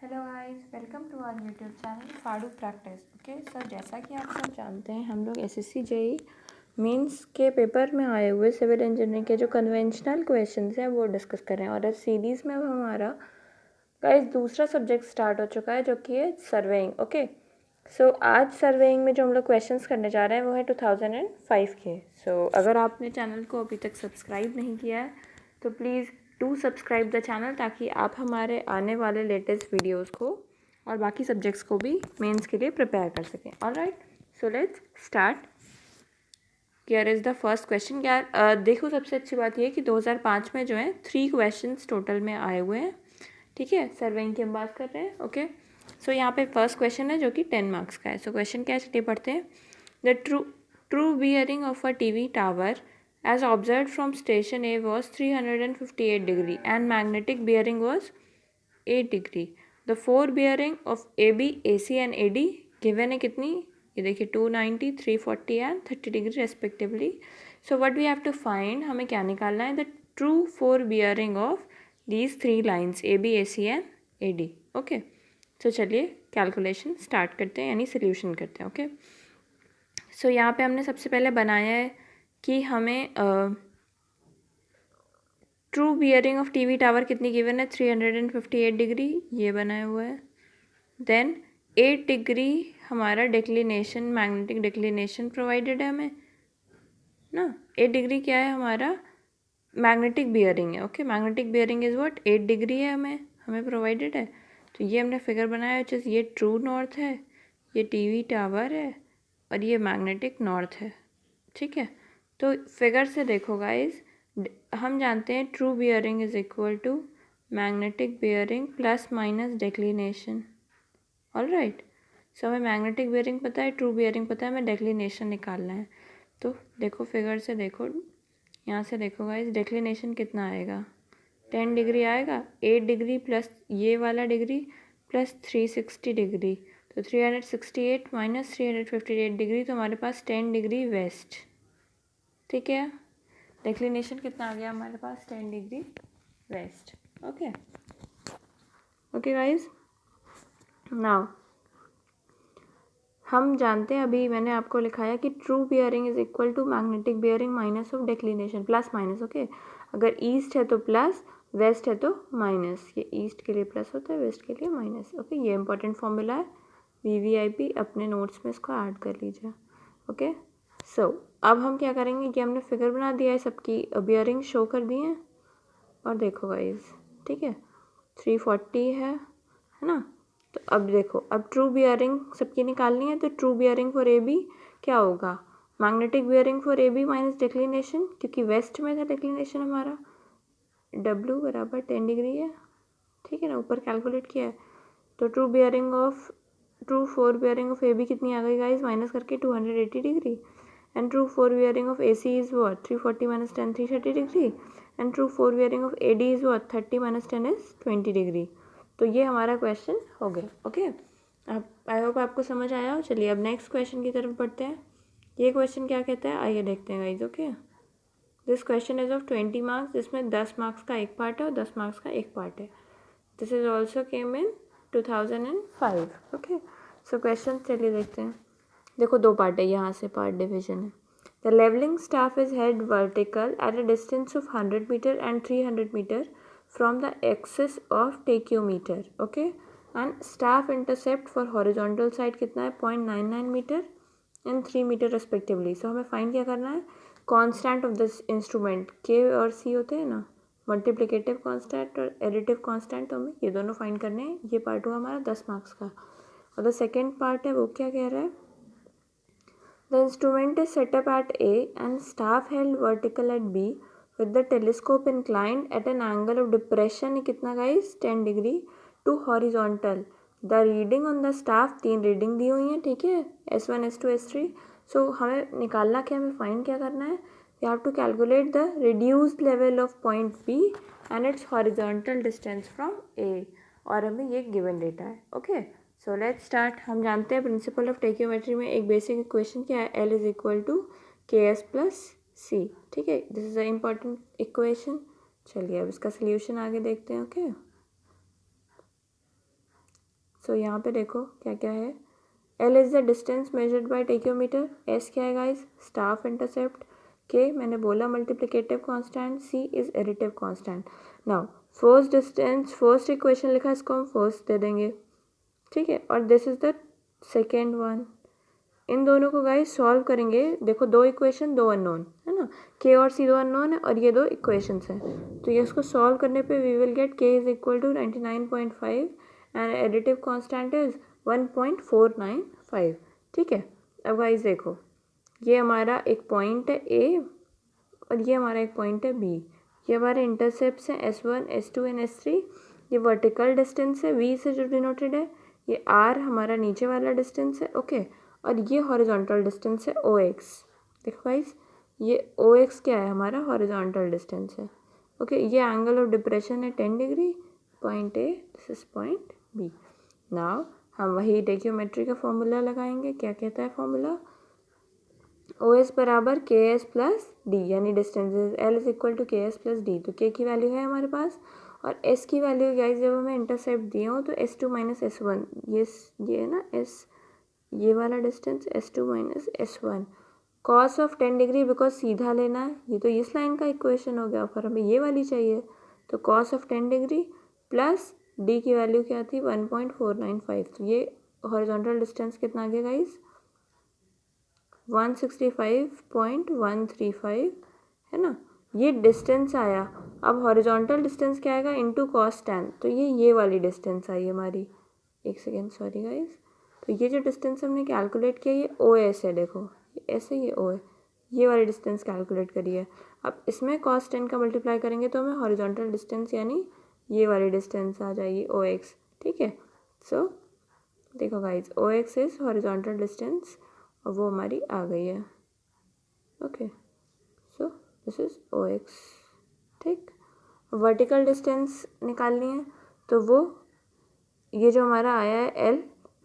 Hello guys, welcome to our YouTube channel फाड़ू practice. Okay sir, जैसा कि आप सब जानते हैं हम लोग एसएससी जेई मेंस के पेपर में आए हुए सिविल इंजीनियरिंग के जो कन्वेंशनल क्वेश्चंस हैं वो डिस्कस कर रहे हैं। और इस सीरीज़ में अब हमारा गाइस दूसरा सब्जेक्ट स्टार्ट हो चुका है जो कि है सर्वेइंग। ओके सो आज सर्वेइंग में जो हम लोग क्वेश्चंस करने जा रहे हैं वो है 2005 के। सो अगर आपने चैनल को अभी तक सब्सक्राइब नहीं किया है तो please do subscribe the channel ताकि आप हमारे आने वाले लेटेस्ट वीडियोस को और बाकी सब्जेक्ट्स को भी मेंस के लिए प्रिपेयर कर सकें। Alright, so let's start. Here is the first question. क्या देखो, सबसे अच्छी बात ये है कि 2005 में जो है 3 क्वेश्चंस टोटल में आए हुए हैं। ठीक है, सर्वेइंग की हम बात कर रहे हैं। ओके सो यहाँ पे फर्स्ट क्वेश्चन है जो कि 10 मार्क्स का है। सो क्वेश्चन क्या है, चलिए पढ़ते हैं। The true bearing of a TV tower as observed from station A was 358 degree and magnetic bearing was 8 degree. The 4 bearing of AB, AC and AD given है कितनी, ये देखिए 290, 340 and 30 degree respectively. So what we have to find, हमें क्या निकालना है, the true 4 bearing of these 3 lines AB, AC and AD. Okay, so चलिए calculation start करते हैं यानी सोल्यूशन करते हैं। ओके सो यहाँ पे हमने सबसे पहले बनाया है कि हमें true bearing of TV tower कितनी गिवन है, 358 डिग्री, ये बनाया हुआ है। देन 8 डिग्री हमारा डिक्लिनेशन, मैग्नेटिक डिक्लिनेशन प्रोवाइडेड है हमें ना। 8 डिग्री क्या है हमारा, मैग्नेटिक बियरिंग है। Okay, magnetic bearing is what, 8 degree है हमें प्रोवाइडेड है। तो ये हमने फिगर बनाया है, ये ट्रू नॉर्थ है, ये टीवी टावर है और ये मैग्नेटिक नॉर्थ है। ठीक है, तो फिगर से देखो गाइस, हम जानते हैं true bearing is equal to magnetic bearing plus minus declination. Alright, so हमें मैग्नेटिक बियरिंग पता है, ट्रू बियरिंग पता है, हमें डिक्लिनेशन निकालना है। तो देखो फिगर से देखो, यहाँ से देखो गाइस, डिक्लिनेशन कितना आएगा, 10 डिग्री आएगा। 8 डिग्री प्लस ये वाला डिग्री प्लस 360 डिग्री, तो 368 माइनस 358 डिग्री, तो हमारे पास 10 डिग्री वेस्ट। ठीक है, डिक्लिनेशन कितना आ गया हमारे पास, 10 degree west. Okay okay guys, now हम जानते हैं, अभी मैंने आपको लिखाया कि true bearing is equal to magnetic bearing minus of declination plus minus. Okay, अगर ईस्ट है तो प्लस, वेस्ट है तो माइनस। ये ईस्ट के लिए प्लस होता है, वेस्ट के लिए माइनस। ओके, ये इंपॉर्टेंट फॉर्मूला है, VVIP अपने नोट्स में इसको ऐड कर लीजिए। ओके सो अब हम क्या करेंगे कि हमने फिगर बना दिया है, सबकी बियरिंग शो कर दी है। और देखो गाइज, ठीक है, 340 है ना। तो अब देखो, अब ट्रू बियरिंग सबकी निकालनी है, तो true bearing for A B क्या होगा, magnetic bearing for A B minus declination, क्योंकि वेस्ट में था डिक्लिनेशन हमारा, W बराबर 10 डिग्री है। ठीक है ना, ऊपर कैलकुलेट किया है। तो true fore bearing of A B कितनी आ गई गाइज, माइनस करके 280 degree. And true fore bearing of A C is what, 340 minus 10 330 degree. And true fore bearing of A D is what, 30 minus 10 is 20 degree. तो ये हमारा question हो गया। Okay, अब आई होप आपको समझ आया हो। चलिए अब नेक्स्ट क्वेश्चन की तरफ बढ़ते हैं। ये क्वेश्चन क्या कहता है, आइए देखते हैं guys. Okay, this question is of 20 marks, जिसमें 10 मार्क्स का एक पार्ट है और 10 मार्क्स का एक पार्ट है। This is also came in 2005। Okay so question चलिए देखते हैं। देखो दो पार्ट है, यहाँ से पार्ट डिविजन है। The levelling staff is held vertical at a distance of 100 metre and 300 metre from the axis of tachyometer. Okay, and staff intercept for horizontal side कितना है, 0.99 मीटर एंड 3 मीटर रेस्पेक्टिवली। सो हमें find क्या करना है, constant of this instrument, K और C होते हैं ना, मल्टीप्लिकेटिव कांस्टेंट और एडिटिव कांस्टेंट, तो हमें ये दोनों फाइंड करने हैं। ये पार्ट हुआ हमारा 10 मार्क्स का। और द सेकेंड पार्ट है वो क्या कह रहा है, the instrument is setup at A and staff held vertical at B with the telescope inclined at an angle of depression कितना guys, 10 degree to horizontal. The reading on the staff, 3 reading दी हुई हैं। ठीक है, S1 S2 S3। सो हमें निकालना क्या, हमें फाइंड क्या करना है, we have to calculate the reduced level of point B and its horizontal distance from A, और हमें ये गिवन डेटा है। Okay so let's start. हम जानते हैं प्रिंसिपल ऑफ टेक्योमेट्री में एक बेसिक इक्वेशन क्या है, L is equal to KS plus C। ठीक है, this is a important equation. चलिए अब इसका सोल्यूशन आगे देखते हैं। ओके सो यहाँ पे देखो क्या क्या है। L is the distance measured by tacheometer, S क्या है गाइस, स्टाफ इंटरसेप्ट, K मैंने बोला multiplicative constant, C is additive constant. Now first distance, first equation लिखा है, इसको हम फर्स्ट दे देंगे, ठीक है, और this is the second one. इन दोनों को गाइस सॉल्व करेंगे, देखो दो इक्वेशन दो अननोन है ना, K और C दो अननोन है और ये दो इक्वेशंस हैं, तो ये इसको सॉल्व करने पे we will get K is equal to 99.5 and additive constant is 1.495, ठीक है। अब गाइस देखो ये हमारा एक पॉइंट है A और ये हमारा एक पॉइंट है B, ये हमारे इंटरसेप्ट्स हैं S1 S2 एंड S3, ये वर्टिकल डिस्टेंस है V से जो डिनोटेड है, ये R हमारा नीचे वाला डिस्टेंस है, ओके, और ये हॉरिजॉन्टल डिस्टेंस है OX। देखो गाइस ये OX क्या है, हमारा हॉरिजॉन्टल डिस्टेंस है, ओके। ये एंगल ऑफ डिप्रेशन है 10 degree, point A, this is point B। Now हम वही टेक्योमेट्री का फॉर्मूला लगाएंगे, क्या कहता है फॉर्मूला, OS बराबर KS प्लस D, यानी distance L is equal to KS plus D, तो K की वैल्यू है हमारे पास और S की वैल्यू गाइस जब हमें इंटरसेप्ट दिए हो तो S2 माइनस S1, ये है ना S, ये वाला distance S2 minus S1, cos of 10 degree because सीधा लेना है, ये तो इस लाइन का इक्वेशन हो गया, पर हमें ये वाली चाहिए, तो cos of 10 degree plus D की वैल्यू क्या थी 1.495, तो ये हॉरिजॉन्टल डिस्टेंस कितना आ गया गाइस 165.135 है ना, ये डिस्टेंस आया। अब हॉरिजॉन्टल डिस्टेंस क्या आएगा इनटू कॉस 10, तो ये वाली डिस्टेंस आई हमारी, एक सेकेंड सॉरी गाइस, तो ये जो डिस्टेंस हमने कैलकुलेट किया ये OS है, देखो ये S है, ये O है, ये वाली डिस्टेंस कैलकुलेट करी है। अब इसमें cos 10 का मल्टीप्लाई करेंगे तो हमें हॉरिजॉन्टल डिस्टेंस यानी ये वाली डिस्टेंस आ जाएगी OX, ठीक है। सो देखो guys OX is horizontal distance और वो हमारी आ गई है, okay, so this is OX, ठीक। वर्टिकल डिस्टेंस निकालनी है तो वो ये जो हमारा आया है L,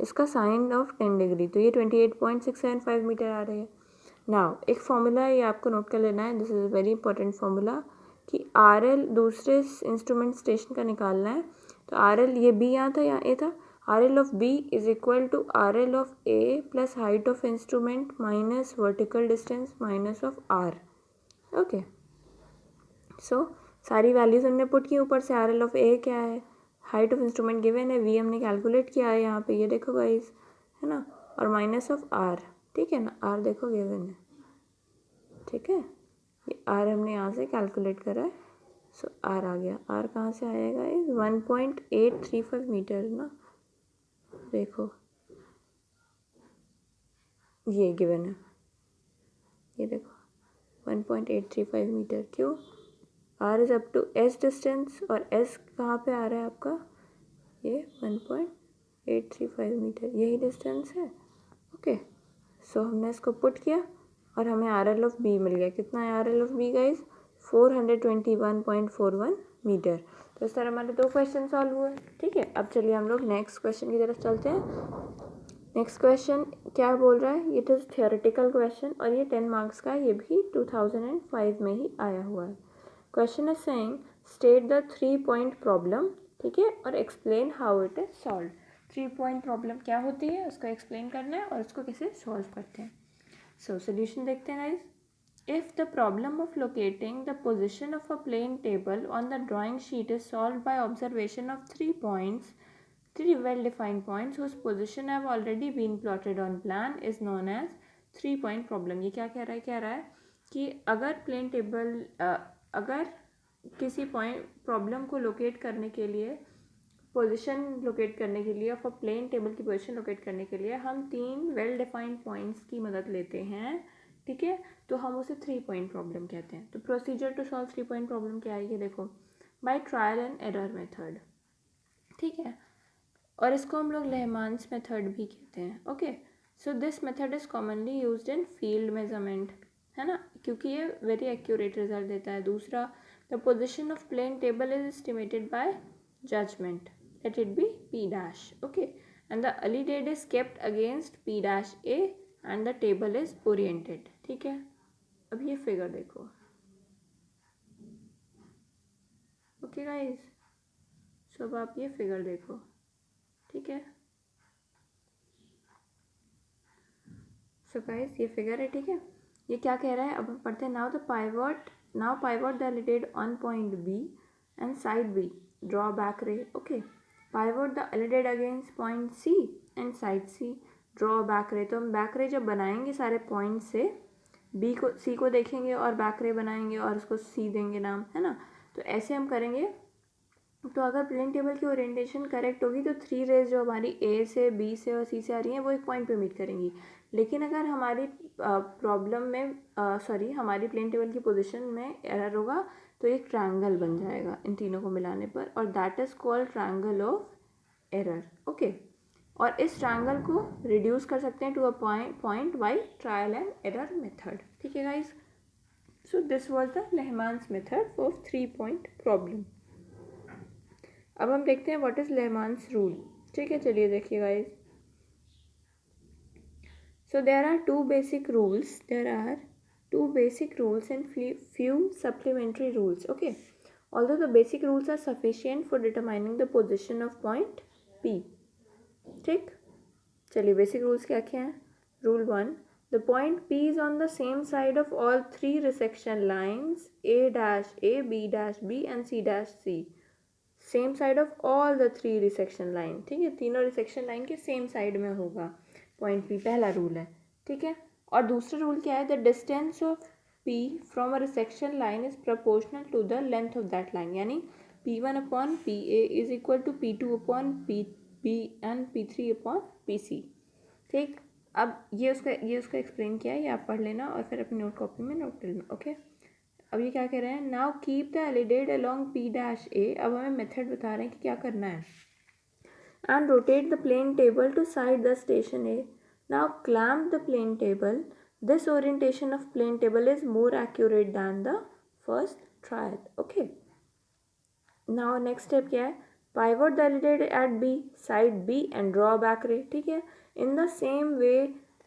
इसका साइन ऑफ 10 डिग्री, तो ये 28.675 मीटर आ रही है। नाउ एक फॉर्मूला है, ये आपको नोट कर लेना है, this is very important formula, कि RL दूसरे इंस्ट्रूमेंट स्टेशन का निकालना है, तो RL ये B यहाँ था, यहाँ A था, RL of B is equal to RL of A plus height of instrument minus vertical distance minus of R, okay. So सारी वैल्यूज हमने पुट की, ऊपर से RL ऑफ A क्या है, हाइट ऑफ इंस्ट्रूमेंट गिवन है, V हमने calculate किया है यहाँ पे, ये देखो गाइस है ना, और माइनस ऑफ R, ठीक है ना, R देखो गिवन है, ठीक है, ये R हमने यहाँ से कैलकुलेट करा है, सो R आ गया, R कहाँ से आएगा गाइस 1.835 मीटर ना, देखो ये गिवन है, ये देखो 1.835 मीटर, क्यों, R is up to S distance और S कहाँ पे आ रहा है आपका, ये 1.835 मीटर, यही डिस्टेंस है, ओके। सो हमने इसको पुट किया और हमें RL ऑफ B मिल गया, कितना है RL of B guys 421.41 metre. तो इस तरह हमारे दो क्वेश्चन सॉल्व हुए, ठीक है। अब चलिए हम लोग नेक्स्ट क्वेश्चन की तरफ चलते हैं। नेक्स्ट क्वेश्चन क्या बोल रहा है, ये तो थियोरेटिकल क्वेश्चन और ये 10 मार्क्स का, ये भी 2005 में ही आया हुआ है। Question is saying state the 3 point problem, ठीक है, और explain how it is solve. 3 point problem क्या होती है उसको एक्सप्लेन करना है और उसको कैसे सॉल्व करते हैं। सो सोल्यूशन देखते हैं guys. If the problem of locating the position of a plane table on the drawing sheet is solved by observation of 3 points, 3 well-defined points whose position have already been plotted on plan is known as 3 point problem। ये क्या कह रहा है कि अगर plane table अगर किसी point problem को लोकेट करने के लिए, पोजीशन लोकेट करने के लिए, ऑफ अ प्लेन टेबल की पोजीशन लोकेट करने के लिए हम 3 वेल डिफाइंड पॉइंट्स की मदद लेते हैं, ठीक है, तो हम उसे 3 पॉइंट प्रॉब्लम कहते हैं। तो procedure to solve 3 point problem क्या है, ये देखो, by trial and error method, ठीक है, और इसको हम लोग लेहमान्स मेथड भी कहते हैं, okay. So this method is commonly used in field measurement, है ना, क्योंकि ये वेरी एक्यूरेट रिजल्ट देता है। दूसरा, the position of plane table is estimated by judgement, let it be P dash, okay, and the early date is kept against P dash A and the table is oriented, ठीक है। अब ये figure देखो, okay guys, सो अब आप ये figure देखो, ठीक है, सो गाइस ये फिगर है, ठीक है। ये क्या कह रहा है, अब हम पढ़ते हैं। Now pivot the alidade on point B and side B, draw back ray. Okay, pivot the alidade against point C and side C, draw back ray. तो हम बैक रे जब बनाएंगे सारे पॉइंट से, सी को देखेंगे और बैक रे बनाएंगे और उसको सी देंगे नाम, है ना। तो ऐसे हम करेंगे। तो अगर प्लेन टेबल की ओरिएंटेशन करेक्ट होगी तो 3 रेज जो हमारी ए से, बी से और सी से आ रही हैं वो एक पॉइंट पे मीट करेंगी। लेकिन अगर हमारी प्रॉब्लम में हमारी प्लेन टेबल की पोजीशन में एरर होगा तो एक ट्रायंगल बन जाएगा इन तीनों को मिलाने पर, और that is called triangle of error. Okay, और इस ट्रायंगल को रिड्यूस कर सकते हैं to a point by trial and error method. ठीक है guys, so this was the Lehmann's method of 3 point problem. अब हम देखते हैं व्हाट इज लेहमान्स रूल। ठीक है, चलिए देखिए guys. So there are two basic rules and few supplementary rules. Okay, although the basic rules are sufficient for determining the position of point P. ठीक, चलिए बेसिक रूल्स क्या क्या हैं। Rule 1, the point P is on the same side of all 3 resection lines A dash A, B dash B and C dash C. Same side of all the 3 resection line. ठीक है, तीनों resection line के same side में होगा point P, पहला rule है। ठीक है, और दूसरा रूल क्या है, the distance of P from a resection line is proportional to the length of that line, यानी P1 upon P A is equal to P2 upon P B and P3 upon P C. ठीक, अब ये उसका explain किया है, ये आप पढ़ लेना और फिर अपनी नोट कॉपी में नोट कर लेना। ओके, अब ये क्या कह रहे हैं, now keep the alidade along P dash A. अब हमें मेथड बता रहे हैं कि क्या करना है। And rotate the plane table to side the station A. Now clamp the plane table. This orientation of plane table is more accurate than the first trial. Okay, now next step क्या है, pivot the alidade at B, side B and draw back ray. ठीक है, in the same way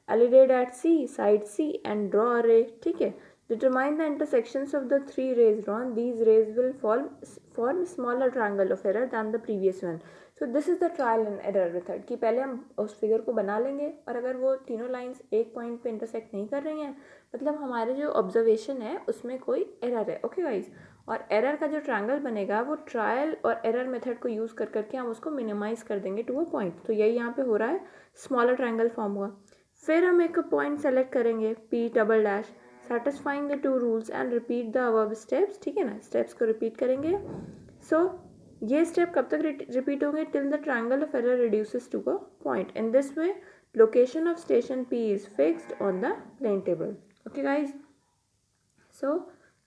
alidade at C, side C and draw ray. ठीक है, determine the intersections of the 3 rays drawn. These rays will form smaller triangle of error than the previous one. So this is the trial and error method कि पहले हम उस figure को बना लेंगे और अगर वो तीनों लाइंस एक पॉइंट पे इंटरसेक्ट नहीं कर रही हैं, मतलब हमारे जो ऑब्जर्वेशन है उसमें कोई एरर है। ओके गाइज, और एरर का जो ट्रायंगल बनेगा वो ट्रायल और एरर मेथड को यूज़ कर करके हम उसको मिनिमाइज कर देंगे टू अ पॉइंट। तो यही यहाँ पे हो रहा है, स्मॉलर ट्रायंगल फॉर्म हुआ। फिर हम एक पॉइंट सेलेक्ट करेंगे P double dash, satisfying the 2 rules and repeat the above steps। ठीक है ना, स्टेप्स को रिपीट करेंगे। सो ये स्टेप कब तक रिपीट होंगे, till the triangle of error reduces to a point. In this way location of station P is fixed on the plane table. Okay guys, so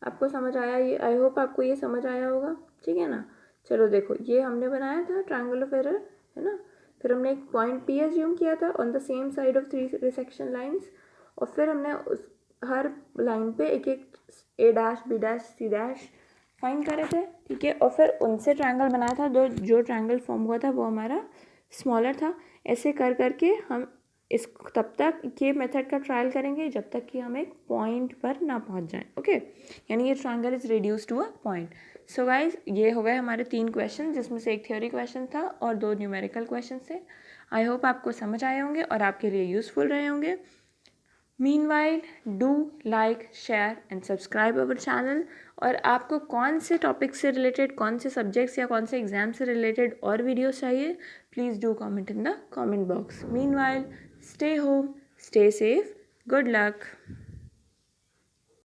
आपको समझ आया, ये आई होप आपको ये समझ आया होगा। ठीक है ना, चलो देखो, ये हमने बनाया था ट्रायंगल ऑफ एरर, है ना। फिर हमने एक पॉइंट P एज्यूम किया था on the same side of 3 resection lines, और फिर हमने उस हर लाइन पे एक एक A dash, B dash, C dash find करे थे। ठीक है, और फिर उनसे ट्रायंगल बनाया था, जो ट्रायंगल फॉर्म हुआ था वो हमारा स्मॉलर था। ऐसे कर करके हम इस तब तक ये मेथड का ट्रायल करेंगे जब तक कि हम एक पॉइंट पर ना पहुंच जाएं। ओके, यानी ये triangle is reduce to a point. So guys, ये हो गए हमारे 3 क्वेश्चन, जिसमें से एक थ्योरी क्वेश्चन था और 2 न्यूमेरिकल क्वेश्चन थे। आई होप आपको समझ आए होंगे और आपके लिए यूजफुल रहे होंगे। Meanwhile, do like, share and subscribe our channel। और आपको कौन से टॉपिक से रिलेटेड, कौन से सब्जेक्ट्स या कौन से एग्जाम से रिलेटेड और वीडियोस चाहिए, please do comment in the comment box. Meanwhile, stay home, stay safe, good luck।